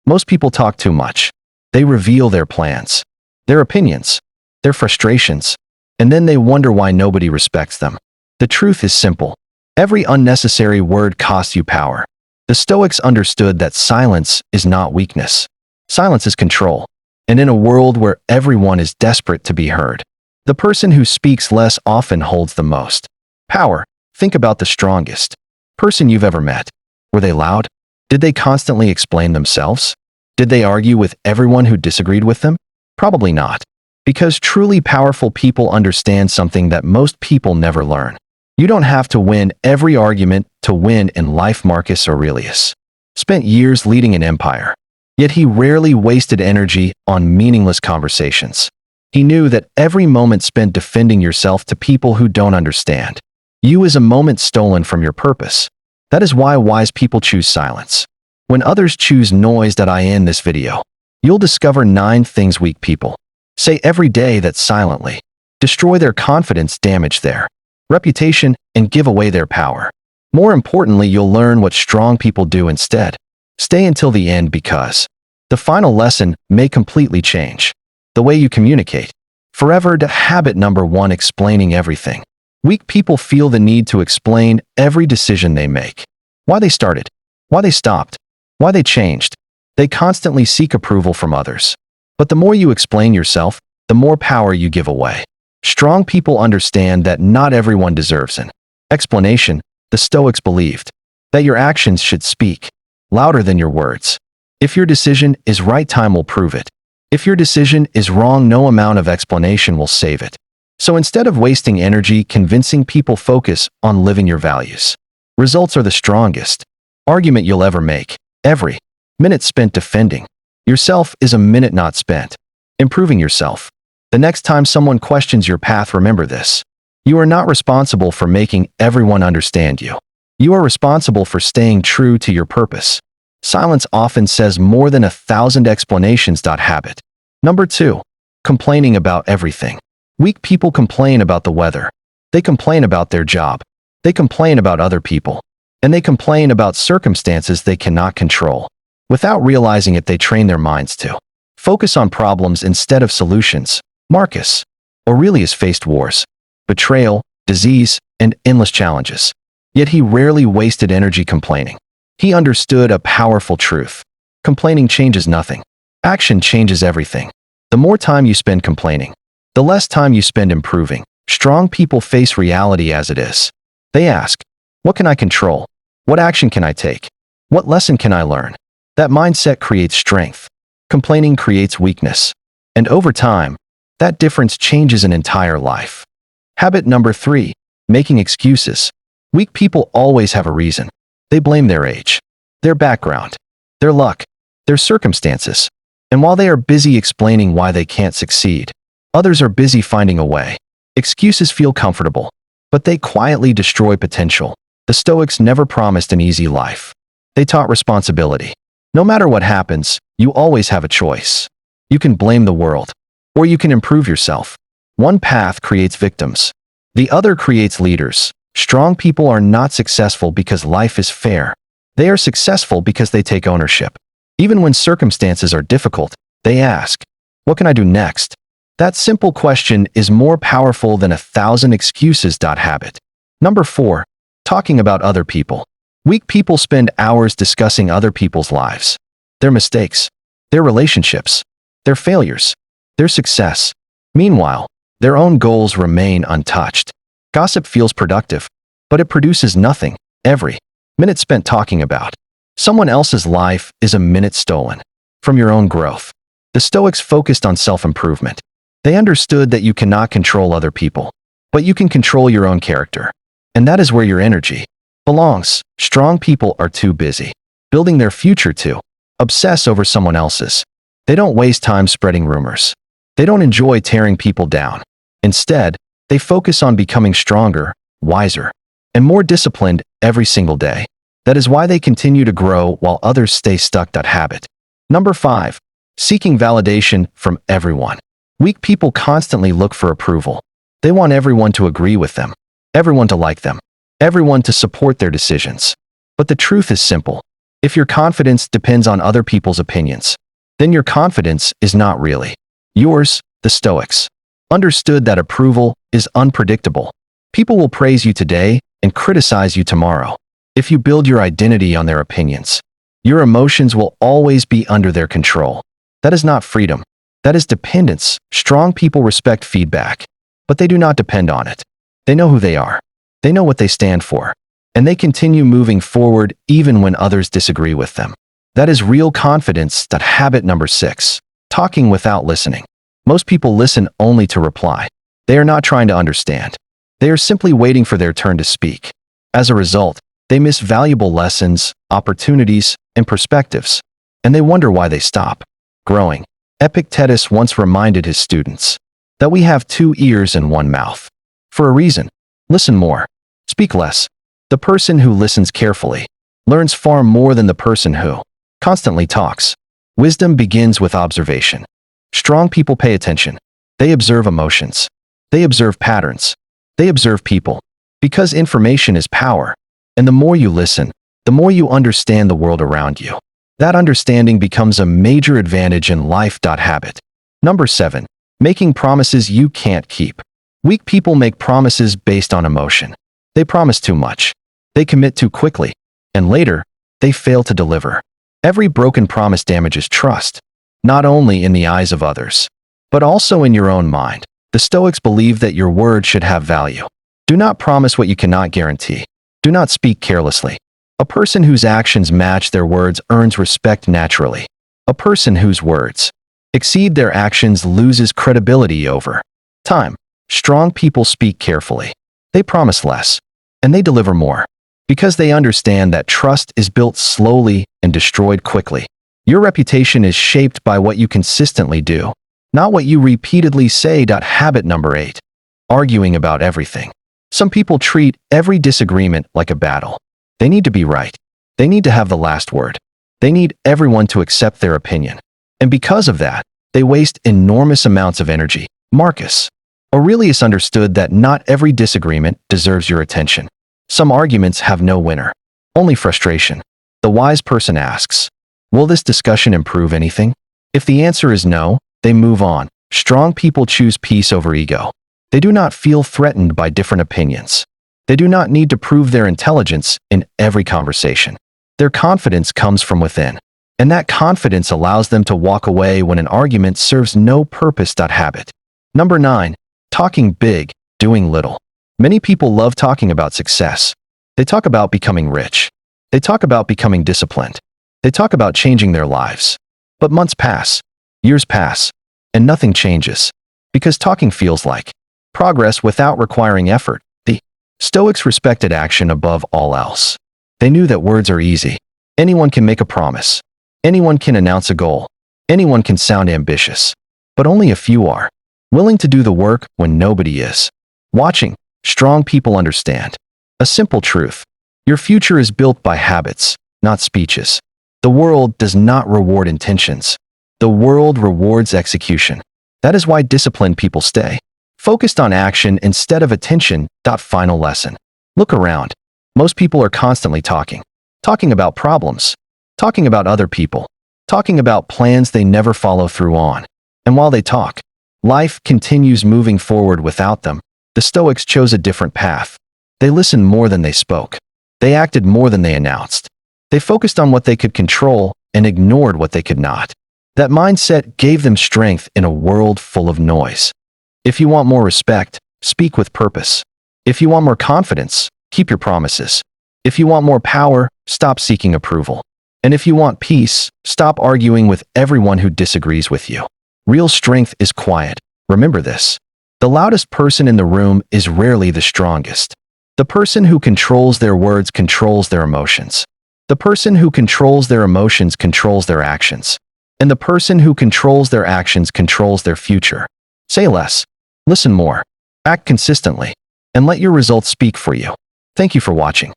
Most people talk too much. They reveal their plans, their opinions, their frustrations, and then they wonder why nobody respects them. The truth is simple. Every unnecessary word costs you power. The Stoics understood that silence is not weakness. Silence is control. And in a world where everyone is desperate to be heard, the person who speaks less often holds the most power. Think about the strongest person you've ever met. Were they loud? Did they constantly explain themselves? Did they argue with everyone who disagreed with them? Probably not. Because truly powerful people understand something that most people never learn. You don't have to win every argument to win in life. Marcus Aurelius spent years leading an empire, yet he rarely wasted energy on meaningless conversations. He knew that every moment spent defending yourself to people who don't understand you is a moment stolen from your purpose. That is why wise people choose silence when others choose noise. I end this video. You'll discover 9 things weak people say every day that silently destroy their confidence, damage their reputation, and give away their power. More importantly, you'll learn what strong people do instead. Stay until the end because the final lesson may completely change the way you communicate forever. Habit number 1: explaining everything. Weak people feel the need to explain every decision they make. Why they started, why they stopped, why they changed. They constantly seek approval from others. But the more you explain yourself, the more power you give away. Strong people understand that not everyone deserves an explanation. The Stoics believed that your actions should speak louder than your words. If your decision is right, time will prove it. If your decision is wrong, no amount of explanation will save it. So instead of wasting energy convincing people, focus on living your values. Results are the strongest argument you'll ever make. Every minute spent defending yourself is a minute not spent improving yourself. The next time someone questions your path, remember this. You are not responsible for making everyone understand you. You are responsible for staying true to your purpose. Silence often says more than 1,000 explanations. Habit number 2: complaining about everything. Weak people complain about the weather. They complain about their job. They complain about other people. And they complain about circumstances they cannot control. Without realizing it, they train their minds to focus on problems instead of solutions. Marcus Aurelius faced wars, betrayal, disease, and endless challenges. Yet he rarely wasted energy complaining. He understood a powerful truth. Complaining changes nothing. Action changes everything. The more time you spend complaining, the less time you spend improving. Strong people face reality as it is. They ask, what can I control? What action can I take? What lesson can I learn? That mindset creates strength. Complaining creates weakness. And over time, that difference changes an entire life. Habit number 3: making excuses. Weak people always have a reason. They blame their age, their background, their luck, their circumstances. And while they are busy explaining why they can't succeed, others are busy finding a way. Excuses feel comfortable, but they quietly destroy potential. The Stoics never promised an easy life. They taught responsibility. No matter what happens, you always have a choice. You can blame the world, or you can improve yourself. One path creates victims. The other creates leaders. Strong people are not successful because life is fair. They are successful because they take ownership. Even when circumstances are difficult, they ask, what can I do next? That simple question is more powerful than 1,000 excuses. Habit number 4: talking about other people. Weak people spend hours discussing other people's lives, their mistakes, their relationships, their failures, their success. Meanwhile, their own goals remain untouched. Gossip feels productive, but it produces nothing. Every minute spent talking about someone else's life is a minute stolen from your own growth. The Stoics focused on self-improvement. They understood that you cannot control other people, but you can control your own character. And that is where your energy belongs. Strong people are too busy building their future to obsess over someone else's. They don't waste time spreading rumors. They don't enjoy tearing people down. Instead, they focus on becoming stronger, wiser, and more disciplined every single day. That is why they continue to grow while others stay stuck. Habit number 5: seeking validation from everyone. Weak people constantly look for approval. They want everyone to agree with them, everyone to like them, everyone to support their decisions. But the truth is simple. If your confidence depends on other people's opinions, then your confidence is not really yours. The Stoics understood that approval is unpredictable. People will praise you today and criticize you tomorrow. If you build your identity on their opinions, your emotions will always be under their control. That is not freedom. That is dependence. Strong people respect feedback, but they do not depend on it. They know who they are. They know what they stand for, and they continue moving forward even when others disagree with them. That is real confidence. Habit number 6, talking without listening. Most people listen only to reply. They are not trying to understand. They are simply waiting for their turn to speak. As a result, they miss valuable lessons, opportunities, and perspectives, and they wonder why they stop growing. Epictetus once reminded his students that we have 2 ears and 1 mouth. For a reason. Listen more. Speak less. The person who listens carefully learns far more than the person who constantly talks. Wisdom begins with observation. Strong people pay attention. They observe emotions. They observe patterns. They observe people. Because information is power, and the more you listen, the more you understand the world around you. That understanding becomes a major advantage in life. Habit number 7, making promises you can't keep. Weak people make promises based on emotion. They promise too much. They commit too quickly, and later, they fail to deliver. Every broken promise damages trust, not only in the eyes of others, but also in your own mind. The Stoics believe that your word should have value. Do not promise what you cannot guarantee. Do not speak carelessly. A person whose actions match their words earns respect naturally. A person whose words exceed their actions loses credibility over time. Strong people speak carefully. They promise less, and they deliver more, because they understand that trust is built slowly and destroyed quickly. Your reputation is shaped by what you consistently do, not what you repeatedly say. Habit number 8, arguing about everything. Some people treat every disagreement like a battle. They need to be right. They need to have the last word. They need everyone to accept their opinion. And because of that, they waste enormous amounts of energy. Marcus Aurelius understood that not every disagreement deserves your attention. Some arguments have no winner, only frustration. The wise person asks, will this discussion improve anything? If the answer is no, they move on. Strong people choose peace over ego. They do not feel threatened by different opinions. They do not need to prove their intelligence in every conversation. Their confidence comes from within, and that confidence allows them to walk away when an argument serves no purpose. Habit number 9, talking big, doing little. Many people love talking about success. They talk about becoming rich. They talk about becoming disciplined. They talk about changing their lives. But months pass, years pass, and nothing changes, because talking feels like progress without requiring effort. The Stoics respected action above all else. They knew that words are easy. Anyone can make a promise. Anyone can announce a goal. Anyone can sound ambitious. But only a few are willing to do the work when nobody is watching. Strong people understand a simple truth. Your future is built by habits, not speeches. The world does not reward intentions. The world rewards execution. That is why disciplined people stay focused on action instead of attention. Final lesson. Look around. Most people are constantly talking about problems, talking about other people, talking about plans they never follow through on. And while they talk, life continues moving forward without them. The Stoics chose a different path. They listened more than they spoke. They acted more than they announced. They focused on what they could control and ignored what they could not. That mindset gave them strength in a world full of noise. If you want more respect, speak with purpose. If you want more confidence, keep your promises. If you want more power, stop seeking approval. And if you want peace, stop arguing with everyone who disagrees with you. Real strength is quiet. Remember this. The loudest person in the room is rarely the strongest. The person who controls their words controls their emotions. The person who controls their emotions controls their actions. And the person who controls their actions controls their future. Say less. Listen more. Act consistently. And let your results speak for you. Thank you for watching.